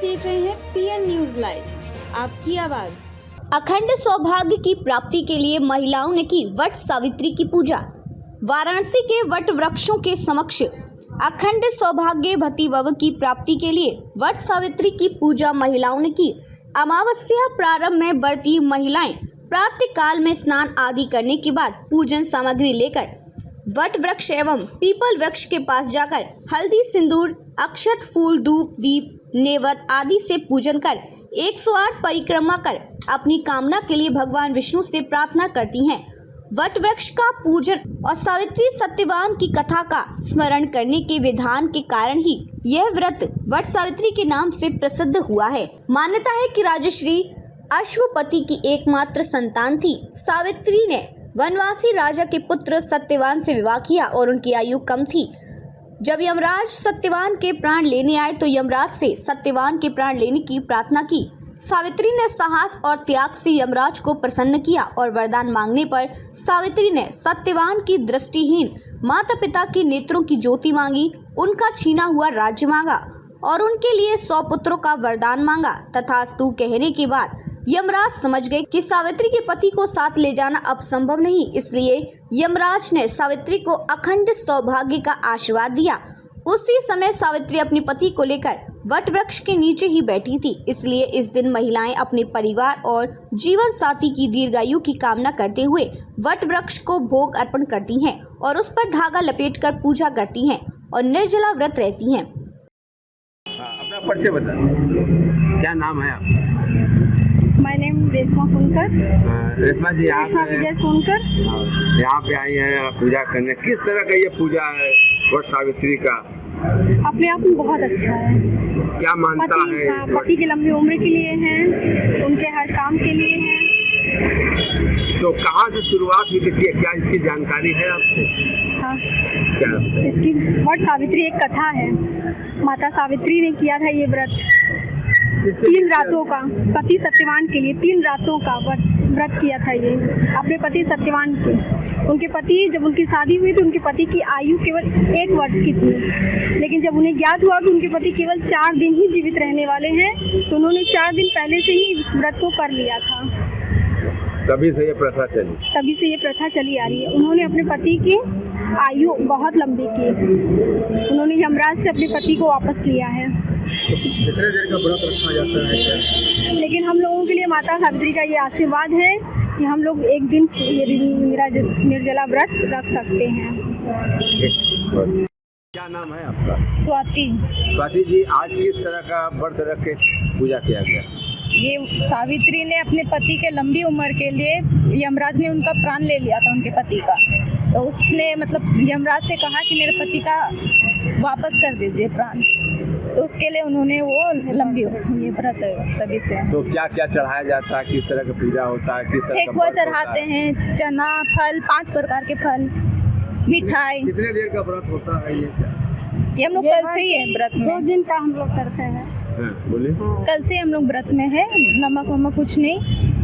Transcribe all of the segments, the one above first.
देख रहे हैं पीएन न्यूज लाइव, आपकी आवाज। अखंड सौभाग्य की प्राप्ति के लिए महिलाओं ने की वट सावित्री की पूजा। वाराणसी के वट वृक्षों के समक्ष अखंड सौभाग्यवती भव की प्राप्ति के लिए वट सावित्री की पूजा महिलाओं ने की। अमावस्या प्रारंभ में व्रती महिलाएं प्रातः काल में स्नान आदि करने के बाद पूजन सामग्री लेकर वट वृक्ष एवं पीपल वृक्ष के पास जाकर हल्दी, सिंदूर, अक्षत, फूल, धूप, दीप, नेवत आदि से पूजन कर 108 परिक्रमा कर अपनी कामना के लिए भगवान विष्णु से प्रार्थना करती हैं। वट वृक्ष का पूजन और सावित्री सत्यवान की कथा का स्मरण करने के विधान के कारण ही यह व्रत वट सावित्री के नाम से प्रसिद्ध हुआ है। मान्यता है कि राजश्री अश्वपति की एकमात्र संतान थी। सावित्री ने वनवासी राजा के पुत्र सत्यवान से विवाह किया और उनकी आयु कम थी। जब यमराज सत्यवान के प्राण लेने आए तो यमराज से सत्यवान के प्राण लेने की प्रार्थना की। सावित्री ने साहस और त्याग से यमराज को प्रसन्न किया और वरदान मांगने पर सावित्री ने सत्यवान की दृष्टिहीन माता पिता के नेत्रों की ज्योति मांगी, उनका छीना हुआ राज्य मांगा और उनके लिए 100 पुत्रों का वरदान मांगा। तथास्तु कहने के बाद यमराज समझ गए कि सावित्री के पति को साथ ले जाना अब संभव नहीं, इसलिए यमराज ने सावित्री को अखंड सौभाग्य का आशीर्वाद दिया। उसी समय सावित्री अपने पति को लेकर वट वृक्ष के नीचे ही बैठी थी। इसलिए इस दिन महिलाएं अपने परिवार और जीवन साथी की दीर्घायु की कामना करते हुए वट वृक्ष को भोग अर्पण करती हैं और उस पर धागा लपेटकर पूजा करती हैं और निर्जला व्रत रहती हैं। अपना परिचय बता, क्या नाम है आपका? My name Reshma Sonkar. रेशमा जी, विजय सोनकर यहाँ पे आई हैं पूजा करने। किस तरह का ये पूजा है वट सावित्री का? अपने आप में बहुत अच्छा है। क्या मानता है? पति की लंबी उम्र के लिए है, उनके हर काम के लिए है। तो कहाँ से शुरुआत हुई थी, क्या इसकी जानकारी है आपको? हाँ, क्या इसकी वट सावित्री एक कथा है। माता सावित्री ने किया था ये व्रत 3 रातों का, पति सत्यवान के लिए 3 रातों का व्रत किया था ये अपने पति सत्यवान के। उनके पति, जब उनकी शादी हुई तो उनके पति की आयु केवल 1 वर्ष की थी, लेकिन जब उन्हें ज्ञात हुआ कि उनके पति केवल 4 दिन ही जीवित रहने वाले हैं तो उन्होंने 4 दिन पहले से ही इस व्रत को कर लिया था। तभी से ये प्रथा चली आ रही है। उन्होंने अपने पति की आयु बहुत लंबी की। उन्होंने यमराज से अपने पति को वापस लिया है। कितने देर का व्रत रखा जाता है? लेकिन हम लोगों के लिए माता सावित्री का ये आशीर्वाद है कि हम लोग एक दिन ये निर्जला व्रत रख सकते हैं। क्या नाम है आपका? स्वाति जी, आज किस तरह का व्रत रख के पूजा किया गया? ये सावित्री ने अपने पति के लंबी उम्र के लिए, यमराज ने उनका प्राण ले लिया था उनके पति का, तो उसने यमराज से कहा कि मेरे पति का वापस कर दीजिए प्राण, तो उसके लिए उन्होंने वो लंबी ये व्रत तभी से। तो क्या क्या चढ़ाया जाता है, किस तरह की पूजा होता है, किस तरह ठेकुआ चढ़ाते हैं, चना, फल, 5 प्रकार के फल, मिठाई। कितने देर का व्रत होता है ये हम लोग कल से ही है व्रत में। 2 दिन का हम लोग करते हैं। बोलिए। कल से हम लोग व्रत में है, नमक वमक कुछ नहीं,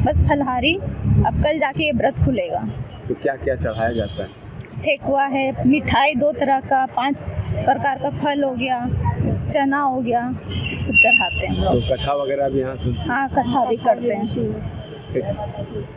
बस फलहारी। अब कल जाके ये व्रत खुलेगा। तो क्या क्या चढ़ाया जाता है? ठेकुआ है, मिठाई 2 तरह का, 5 प्रकार का फल हो गया, चना हो गया, सब चढ़ाते हैं हम लोग। तो कथा वगैरह भी यहाँ? हाँ, कथा भी करते हैं।